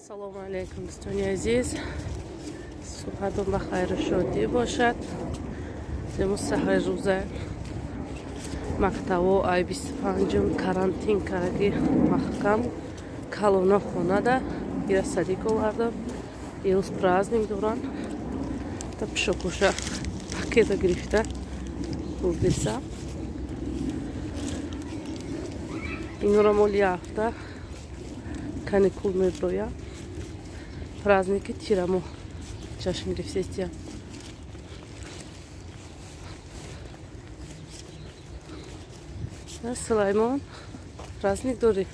Ассалому алейкум дӯстони азиз. Субҳатон ба хайру шодӣ бошад. Имрӯз саҳари рӯза мактабо ай 25 карантин караги маҳкам калона хонада ира садиқ овардам. Имрӯз праздник дорам. Та пишокуша пакета гирифта бурдисам. Инро моли ҳафта каникул меброям. Праздники тирамо ҷашн гирифтем. Сулаймон, праздник дори?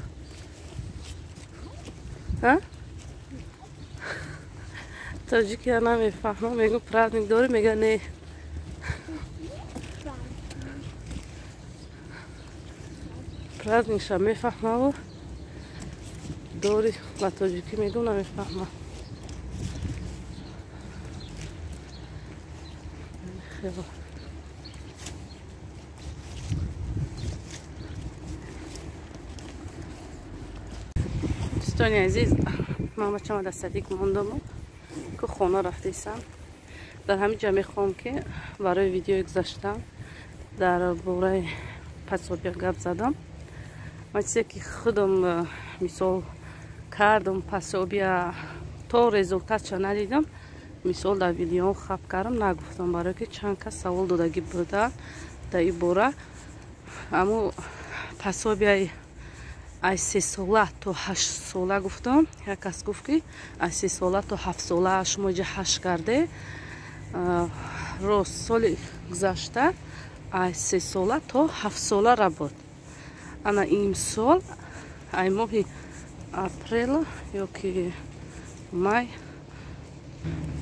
Таҷики я намефаҳмам, мегӯ праздник дори, мега не. Праздникша мефаҳмаву дори ба тоҷикӣ мегӯ намефаҳмам. Дӯстони азиз, ман бачама дар садиқ мондам ки хона рафтисам. Дар ҳамиҷа мехоҳам ки барои видеои гузаштам дар бораи пособия гап задам. Ман чизе ки худам мисол кардам, пособия то результатша надидам, мисол дар видео хаб кардам, нагуфтам, барое ки чанд кас савол додагӣ буданд дар ин бора. Аммо пособияи ай 3 сола то 8 сола гуфтам. Як кас гуфт ки ай 3 сола то 7 сола шумо ҷа 8 карде. Рост соли гузашта ай 3 сола то 7 сола работ. Ана имсол ай моҳи апрел ёки май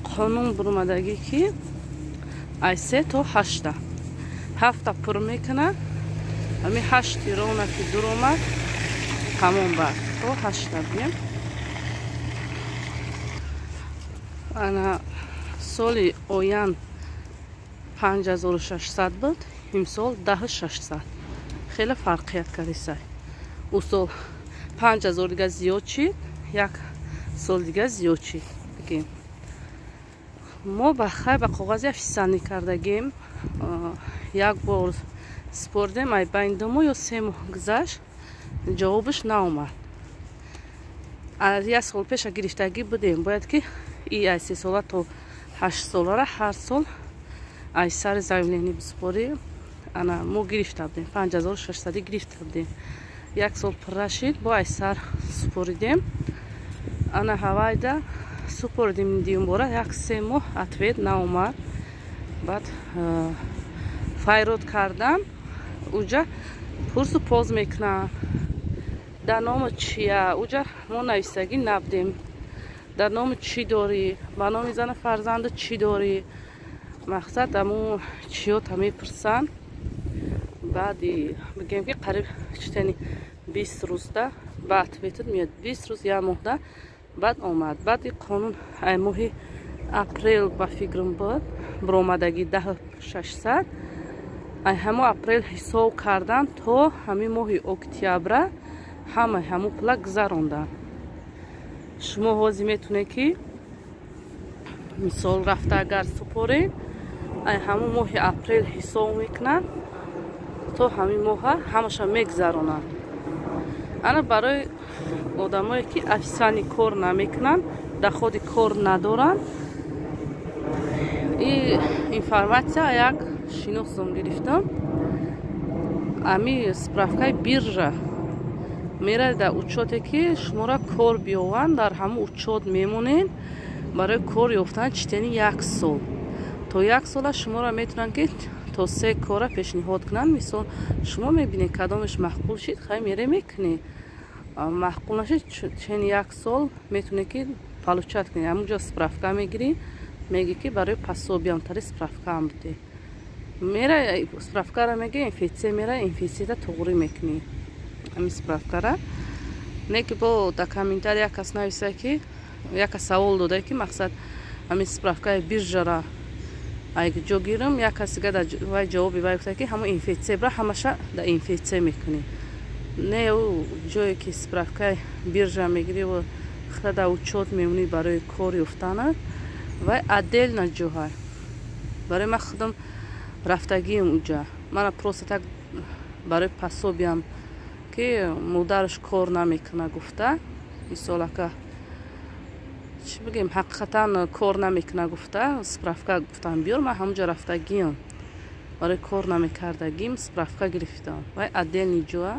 қонун бурмадагӣ ки ай 3 то 8 ҳафта пур мекунад. ҳамин 8 рона ки дуромад тамом бад то 8 бием. ана соли оян 5600 буд, имсол 10600. хеле фарқият кардисай. у сол 5000 дига зиёд чид, як сол дига зиёд чид. бигем мо ба хай ба коғази афисанӣ кардагем. як бор спордем, ай байни 2 моҳ ё 3 моҳ гузашт, ҷавобаш наомад. аз як сол пеша гирифтагӣ будем. бояд ки и ай 3 сола то 8 солара ҳар сол ай сари заявление бисупорем. ана мо гирифта будем 5600 гирифта будем. як сол пурра шид, бо ай сар супоридем. ана ҳавайда супоридем дигум бора, як 3 моҳ ответ наомад. баъд файрод кардан, уҷа пурсу поз мекунанд. дар номи чия? уҷа мо нависагӣ набудем. дар номи чӣ дорӣ? ба номи зана фарзанду чӣ дорӣ? мақсад аму чиёта мепурсанд. баъди бигем ки қариб читани 20 рӯзда ба ответат миёд. 20 рӯз як моҳда баъд омад. баъди қонун ай моҳи апрел ба фикрам буд, буромадагӣ 10600. ай ҳамо апрел ҳисоб кардан то ҳамин моҳи октябра ҳамаи пула гузаронданд. шумо ҳозир метунед ки мисол рафта агар супорем, ай ҳамон моҳи апрел ҳисоб мекунанд то ҳамин моҳа ҳамаша мегузаронанд. ана барои одамое ки офисиални кор намекунанд, доходи кор надоранд, ин информатсия як шиносам гирифтам. ами справкаи биржа мерад дар учёте ки шуморо кор биёванд, дар ҳамон учёт мемонед. барои кор ёфтан читани 1 сол. то 1 сола шуморо метавонанд ки то 3 кора пешниҳод кунанд. мисол шумо мебинед кадомаш маъқул шид, хай мере мекунед. маъқул нашид, читани 1 сол метавонед ки получат кунед. ҳамонҷо справка мегирӣ, меги ки барои пособиям тари справкаам буде. мера справкара мега инфексия мера, инфексияда тоғрӣ мекунед. ҳамин справкара не ки бо дар комментарий як кас нависа ки як кас савол дода ки мақсад ҳамин справкаи биржара ай ҷо гирам, як кас дига дар вай ҷавоби вай гуфта ки ҳамон инфексия бра, ҳамаша дар инфексия мекунед. не ӯ ҷое ки справкаи биржа мегирӣ ва вақта да учёт мемонӣ барои кор ёфтанат ва отдельно ҷоҳа барои ман худам рафтагиам уҷа мана просто так барои пособиам ки модараш кор намекуна гуфта мисолака чӣ бигем ҳақиқатан кор намекуна гуфта справка гуфтам биёр ман ҳамуҷа рафтагиам барои кор намекардагим справка гирифтам вай отдельни ҷоа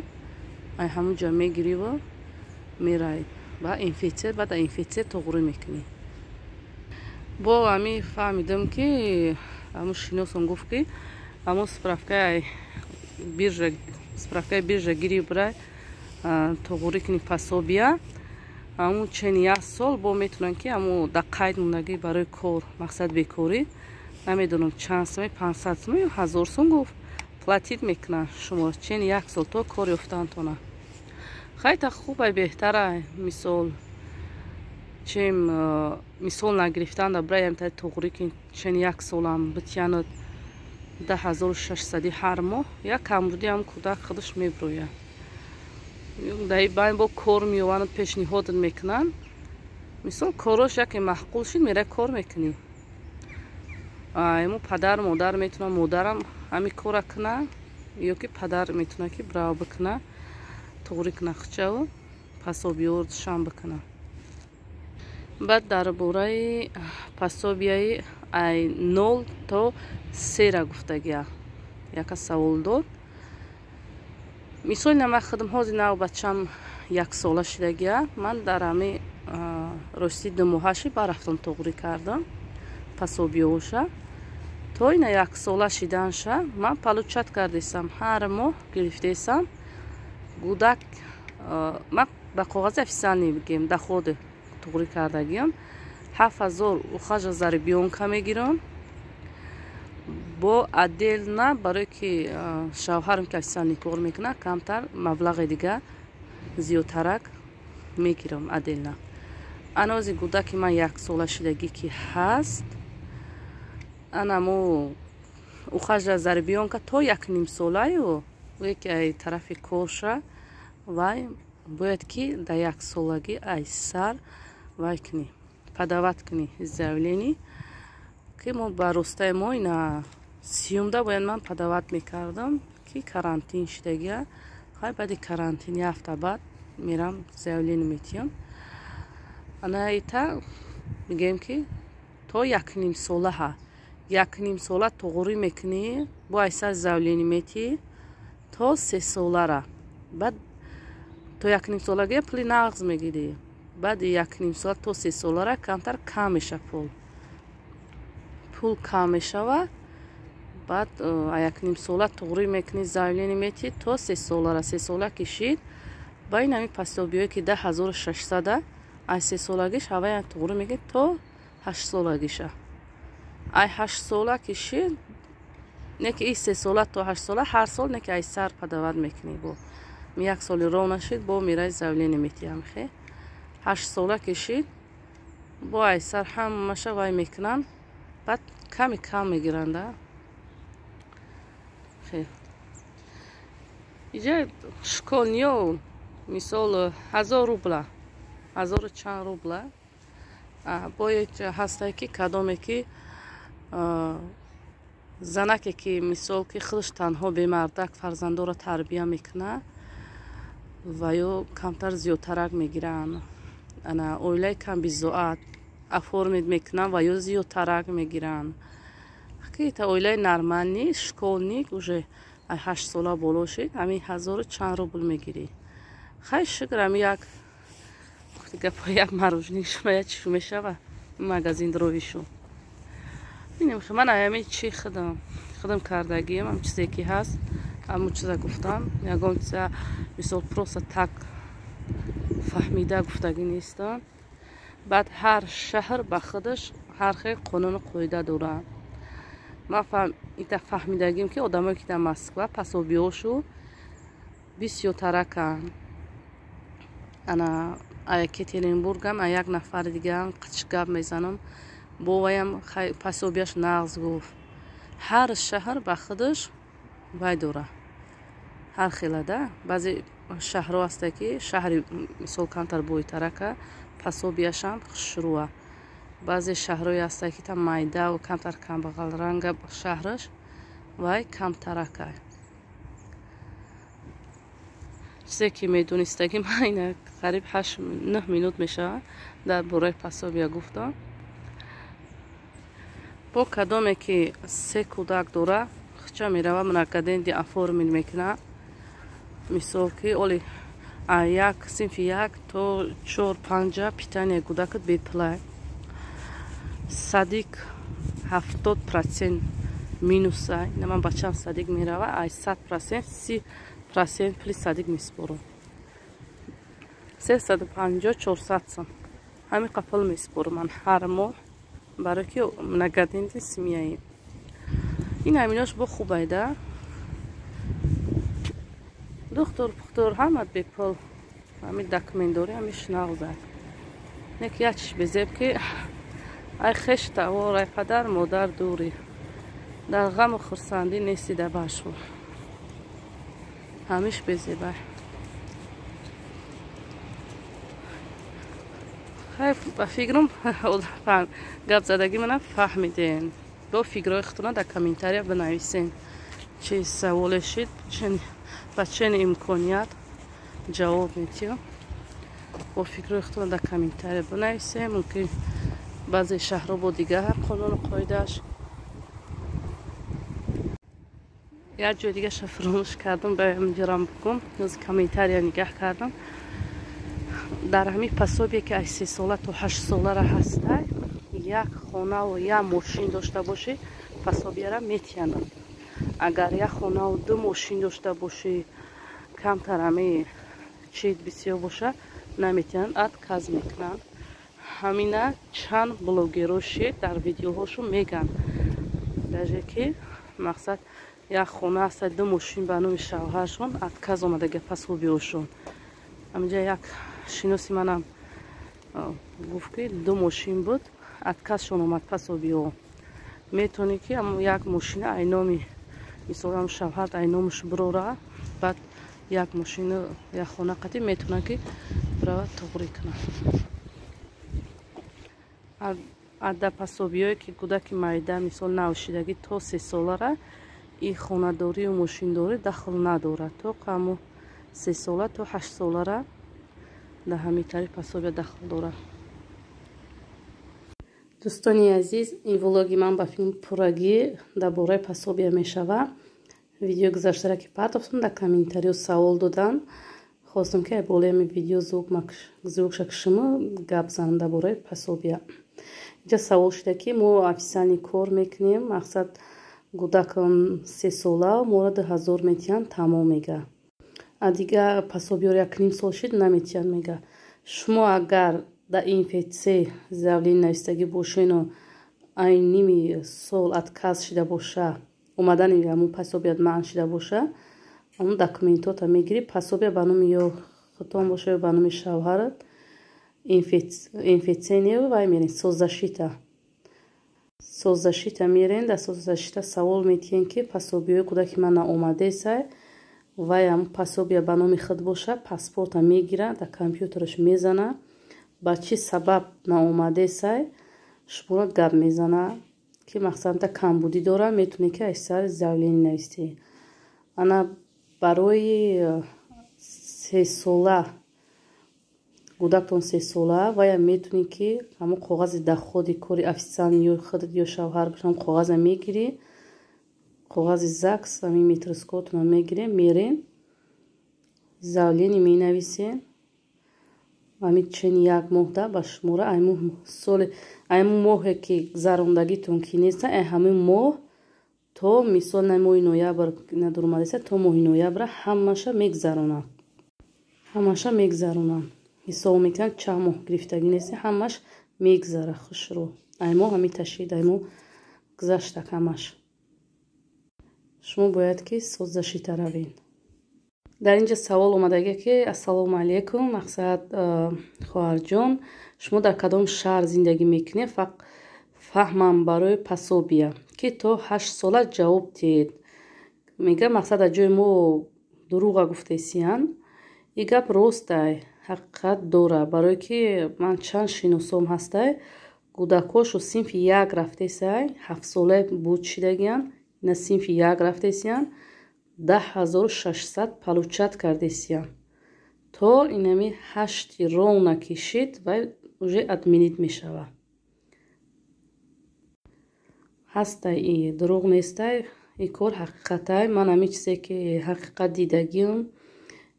ай ҳамуҷа мегириву мерай ба инфитсия баъда инфитсия тоғурӣ мекунӣ бо ҳами фаҳмидам ки ҳамун шиносам гуфт ки ҳамун справкаи биржа гирив барай тоғурӣ кунӣ пособия ҳамун чени 1 сол бо метавонам ки ҳамун да қайд мондагӣ барои кор мақсад бекорӣ намедонам чанд сум 500 сум ё 1000 сум гуфт платит мекунанд шумо чени 1 сол то кор ёфтаантона хайта хубай беҳтара мисол чем мисол нагирифтанда браям та тоғурӣ ки чени 1 солам битянад 10600 ҳар моҳ як камруди ҳам кӯдак худаш мебирояд даи байн бо кор меёванад пешниҳод мекунанд мисол корош яке маҳқул шид мерай кор мекунӣ ему падар модар метавонад модарам ҳами кора куна ё ки падар метавонад ки брав бикуна тоғурӣ куна хучаву пособиёшам бикуна баъд дар бораи пособияи ай 0 то 3 гуфтагия яка савол дод мисоли ман худам ҳозир нав бачам 1 сола шидагия ман дар ҳами рости 2 моҳаши барафтам тоғурӣ кардам пособиёша то ина 1 сола шиданша ман получат кардесам ҳар моҳ гирифтесам гудак ман ба коғази официални бигем доходи тоғурӣ кардагиам 7000 ухажа зарбиёнка мегирам бо отдельно барое ки шавҳарам ки официални кор мекунад камтар маблағи дига зиёдтарак мегирам отдельно анози гудаки ман 1 сола шидагӣ ки ҳаст анамо ухажа зарбиёнка то 1.5 солаю ки ай тарафи корша вай бояд ки да 1 солагӣ ай сар вай кунӣ подават кунӣ заявление ки мо ба ростаи мо ина 17 бояд ман подават мекардам ки карантин шидагия хай баъди карантин 1 ҳафта баъд мерам заявление метиҳам ана ита мигем ки то 1.5 солаҳа 1.5 сола тоғурӣ мекунӣ бо ай сар заявление метиҳӣ то 3 солара баъд то 1.5 солагия пули нағз мегирӣ баъди 1.5 сола то 3 солара камтар кам меша пул кам мешава баъд 1.5 сола тоғурӣ мекунӣ заявление метиҳӣ то 3 солара 3 сола кишид ба ин ҳами пособиҳое ки 10600 ай 3 солагиш ҳавая тоғурӣ мекунӣ то 8 солагиша ай 8 сола кишид не ки и 3 сола то 8 сола ҳар сол не ки ай сар подават мекунӣ бо 1 соли роҳ нашид бо мирай заявление метиҳам хе 8 сола кишид бо ай сар ҳамаша вай мекунанд баъд ками кам мегиранда хе иҷа школниё мисол 1000 рубла 1000 чанд рубла бояд ҳастае ки кадоме ки занаке ки мисол ки худаш танҳо бемардак фарзандора тарбия мекуна ва ё камтар зиёдтарак мегиранд ана оилаи камбизоат оформид мекунанд ва ё зиёдтарак мегиранд ки та оилаи нормални школник уже 8 сола боло шид ҳамин 1000 чанд рубл мегирӣ хай шукр ҳами як гапо як мороженик шумо як чӣ мешава магазин ровишу бинем ман ҳами чӣ худам кардагиам ҳам чизе ки ҳаст ҳамун чиза гуфтам ягон чиза мисол просто так фаҳмида гуфтагӣ нестам баъд ҳар шаҳр ба худаш ҳар хел қонуну қоида дорад ман ита фаҳмидагим ки одамое ки дар москва пособиҳошу бисёртараканд ана екатеринбургам як нафар дигаам қичи гап мезанам бо ваям пособияш нағз гуфт ҳар шаҳр ба худаш вай дора ҳар хела да баъзе шаҳрҳо ҳаста ки шаҳри мисол камтар бойтарака пособияшам хушрӯа. баъзе шаҳрҳое ҳастанд ки там майдаву камтар камбағалранга шаҳраш вай камтаракай. чизе ки медонистагӣ ман ина қариб 8-9 минут мешавад дар бораи пособия гуфтам. бо кадоме ки 3 кӯдак дора хча мерава многоденди оформид мекунад. мисол ки оли як синфи 1 то 4-5 питания кӯдакат беплай. садик 70% минусай. Ман бачам садик мерава ай 100% 30% пули садик меспорам. 350-400 сом ҳамин қапл меспорам ман ҳар моҳ, барои ки многоденди семьяи. ин ҳаминош бо хубайда. духтур пухтур ҳамат бепул. ҳамин документдори ҳамиш нағзад. нек ячиш безеб ки ай хешта вор ай падар модар дури. дар ғаму хурсандӣ несида башву. ҳамиш безебай. хай ба фикрам гап задагӣ мана фаҳмиден. бо фикрҳои худтона дар комментария бинависен. чӣ саволе шид, ба чен имконият ҷавоб метиҳам. бо фикрҳои худтона дар комментария бинависен. мумкин баъзе шаҳрҳо бо дигар қонуну қоидааш. як ҷои дигаша фаромӯш кардам баёнҷорам букум. нози комментария нигаҳ кардам. дар ҳамин пособие ки 3 сола то 8 солара ҳастай, як хонаву як мошин дошта бошӣ, пособияра метиҳанад. агар як хонаву 2 мошин дошта бошӣ, камтар ҳами чид бисёр боша, наметиҳанад, отказ мекунанд. ҳамина чанд блогеруши дар видеоҳошон меган. даже ки мақсад як хона ҳаста 2 мошин ба номи шавҳаршон отказ омадаги пособиёшон. ҳаминҷа як шиноси манам гуфт ки 2 мошин буд, отказшон омад пособиё. метавонӣ ки як мошина ай номи мисол шавҳар ай номаш бирора, баъд як мошина як хона қатӣ метавонад ки брава туғрӣ кунад. адда пособиёе ки кӯдаки майда мисол навшидагӣ то 3 солара и хонадорию мошиндорӣ дахл надорад. то каму 3 сола то 8 солара дар ҳамин тариқ пособия дахл дорад. дӯстони азиз, ин влоги ман ба филм пуррагӣ дар бораи пособия мешавад. видеои гузаштара ки партофтам дар комментариё савол додан. хостам ки болаи ҳамин видео зӯгша ки шумо гап занам дар бораи пособия. инҷа савол шуда ки мо официални кор мекунем, мақсад кӯдакам 3 сола мора 2000 метиҳан тамом мега. а дигар пособиёро 1,5 сол шид наметиҳан мега. шумо агар дар инфексия заявление навистагӣ бошену ай ними сол отказ шида боша, омадани ҳамун пособият маън шида боша, ҳамун документота мегирӣ. пособия ба номи ё хутон боша ё ба номи шавҳарат, инфексия не вай мерен соцзащита мерен. дар соцзащита савол метиҳен ки пособиёи кӯдаки ман наомадесай, вай ҳамун пособия ба номи худ боша, паспорта мегира, дар компютераш мезана, ба чӣ сабаб наомадесай, шуморо гап мезана ки мақсада камбудӣ дора, метавонӣ ки аксар заявление навистӣ. ана барои 3 сола кӯдактон 3 сола вая метавонӣ ки ҳамун коғази даходи кори официални ё худат ё шавҳар боша, ҳамун коғаза мегирӣ, коғази ЗАГС, ҳамин метроскотона мегирем, мерен, заявление менависен. ҳамин чени як моҳ да ба шумора аймун моҳе ки гузарондагитон ки неста, ҳамин моҳ то мисол на моҳи ноябр надормадеса, то моҳи ноябра ҳамаша мегзаронам. ҳисоб мекунам чанд моҳ гирифтагӣ неста, ҳамаш мегзара хушрӯ. ай моҳ ҳамин ташид, ай моҳ гузашта ҳамаш. шумо бояд ки соцзащита равен. дар инҷа савол омадаги ки ассалому алайкум, мақсад хоҳарҷон, шумо дар кадом шаҳр зиндагӣ мекунед? фаҳмам барои пособия ки то 8 сола ҷавоб диҳед. мега мақсад аз ҷои мо дурӯға гуфтесиян. и гап ростай. ҳақиқат дора, барое ки ман чанд шиносом ҳастай кӯдакҳошу синфи як рафтесай 7 сола буд шидагиян, ина синфи як рафтесиян 10600 палучат кардесиян то инами 8 рона кишид ва уже админит мешава. ҳастай и дурӯғ нестай, и кор ҳақиқатай. Ман ҳами чизе ки ҳақиқат дидагим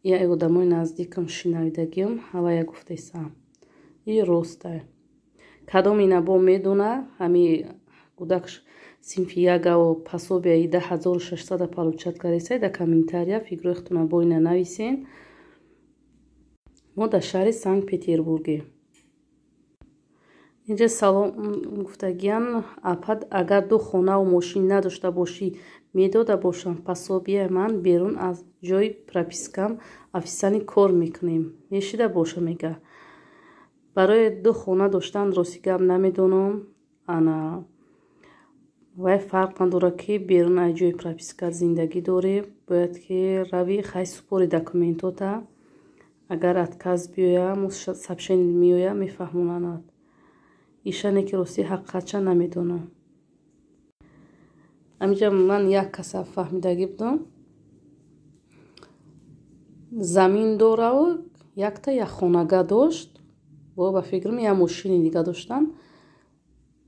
я одамои наздикам шинавидагим ҳавая гуфтесам. И ростай. Кадом ина бо медона ҳами кӯдак синфи ягао пасобияи 10600 палучат кардесай да комментария фикрохтуна бо ина нависен. мо дар шаҳри Санкт Петербургем. инҷа салом гуфтагиян апад агар ду хонаву мошин надошта бошӣ медода бошам. Пособияи ман берун аз ҷои пропискам офисани кор мекунем. Мешида боша мега. Барои ду хона доштан рости гап намедонам. Ана вай фарқ надорад ки берун аз ҷои прописка зиндагӣ дорӣ. Бояд ки равӣ хай супори документота. Агар отказ биёя сабшени меоя мефаҳмонанд. ишане ки рости ҳақиқатча намедонам. амиҷа ман як каса фаҳмидагӣ будам. Замин дораву якта як хонага дошт. Бо ба фикрам як мошини дига доштан.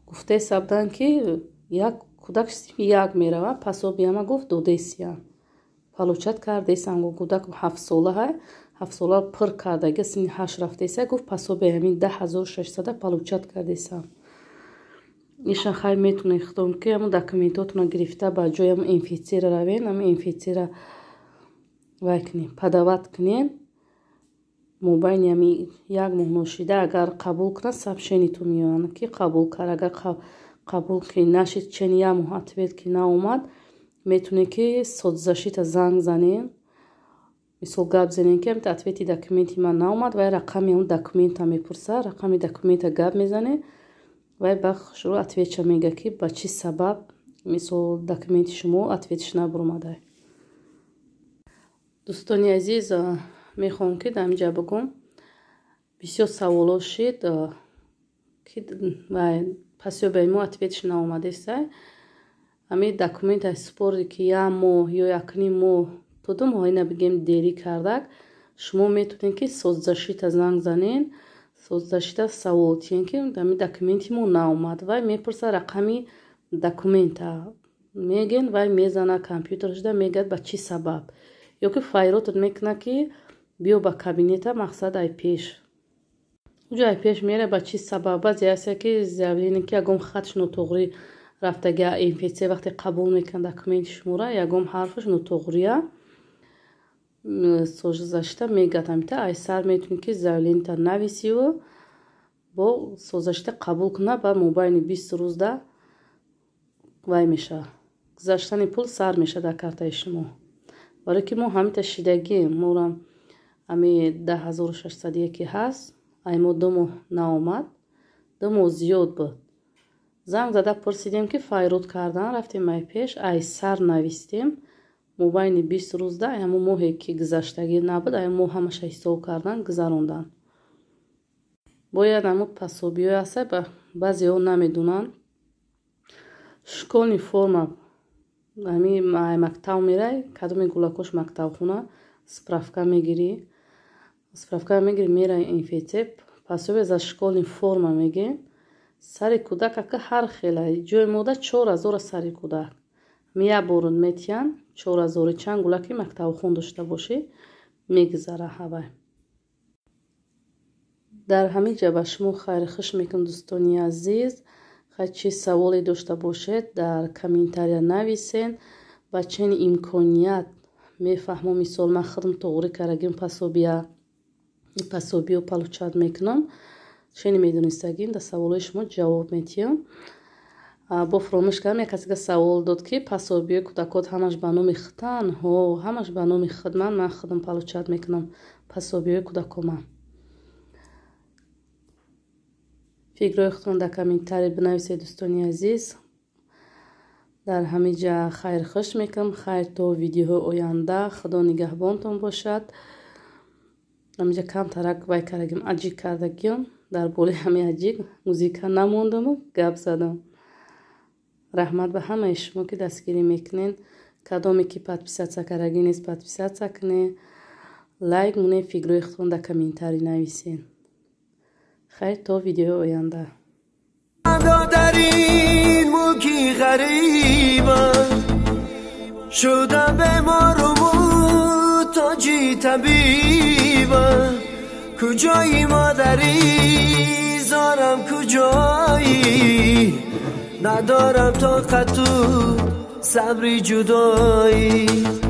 Гуфтеса будан ки як кӯдак як мерава. Пособияма гуфт додесиян. Палучат кардесам. Кӯдак 7 сола ҳай. 7 сола пир кардага сини 8 рафтеса гуфт пособия ҳамин 10600 палучат кардесам. Ишан хай метуне худом ки ҳамун документотуна гирифта ба ҷои ҳамун инфитсира равен. ҳамун инфитсира вай кунем падават кунем. мобайни ҳамин як моҳ ношида агар қабул кунад сабшениту меоянд ки қабул кард. Агар қабул ки нашид чени як моҳ ответ ки наомад метуне ки соцзащита занг занем. Мисол гап занем ки ҳамин ответи документи ман наомад. Вай рақами ҳамун документа мепурса. Рақами документа гап мезане. вай бахшро ответша мега ки ба чӣ сабаб мисол документи шумо ответиш набуромадай. дӯстони азиз, мехоҳам ки дар инҷа бигӯм бисёр саволо шид ки пособияи мо ответиш наомадесай. ҳамин документа супорди ки як моҳ ё якним моҳ то 2 моҳ ина бигем дери кардак шумо метавонед ки соцзащита занг занен. соцзащита савол тиен ки ҳамин документи мо наомад. вай мепурса рақами документа меген. вай мезана компютерашда мегӯяд ба чӣ сабаб ё ки файротот мекунад ки биё ба кабинета мақсад ай пеш. уҷа ай пеш мера ба чӣ сабаб. баъзе ҳастая ки заявление ки ягон хатш нотоғрӣ рафтага инфитсия вақте қабул мекунад документи шумора ягон ҳарфаш нотоғрия. соцзащита мегӯяд ҳамита ай сар метавонӣ ки заявлениета нависиву бо соцзащита қабул кунад. ба мобайни 20 рӯзда вай мешава. гузаштани пул сар мешава дар картаи шумо. барое ки мо ҳамита шидагӣ морам ҳами 10600 ки ҳаст. ай мо 2 моҳ наомад. 2 моҳ зиёд буд. занг зада пурсидем ки файрот кардан. рафтем ай пеш ай сар навистем. мобайни 20 рӯзда ҳамун моҳе ки гузаштагӣ набуд ай моҳ ҳамаша ҳисоб кардан гузарондан. бояд ҳамун пособиҳое ҳаста баъзеҳо намедонанд. школни форма ҳамин мактаб мерай кадоми гулакош мактабхона справка мегирӣ. справка мегирӣ мерай инфитсия пособия за школни форма мегем. сари кӯдак ака ҳар хела ҷои мода 4000 сари кӯдак. як бород метиян 4000 чанд гулаки мактабхон дошта бошӣ мегузара ҳавай. дар ҳамин ҷа ба шумо хайри хуш мекунам дӯстони азиз. хай чӣ саволе дошта бошед дар комментария нависен. ба чени имконият мефаҳмам мисол ман худам тоғрӣ карагим пособиё палучат мекунам. чени медонистагим дар саволои шумо ҷавоб метиҳам. бо фаромӯш кардам як касига савол дод ки пособиёи кӯдакот ҳамаш ба номи худтан. ҳамаш ба номи худман. ман худам палучат мекунам пособиёи кӯдакомам. фикрҳои худтон дар комментария бинависед дӯстони азиз. дар ҳамин ҷа хайр хуш мекунам. хайр то видеоҳои оянда. худо нигаҳбонтон бошад. اینجا کم ترک وای کردیم اجیک کردگیم در بولی همه اجیک موزیکا نموندم و گپ زدم. رحمت به همه شما که دستگیری میکنین. کدامی که подписаться کردگی نیست подписаться کنه. لایک مونه فیگروی خودتون در کامنتاری نویسین. خیر تا ویدیو آینده. در این موکی غریبم شدم بیمار و محتاجی طبیبم. کجایی مادری زارم کجایی ندارم طاقت و صبری جدایی.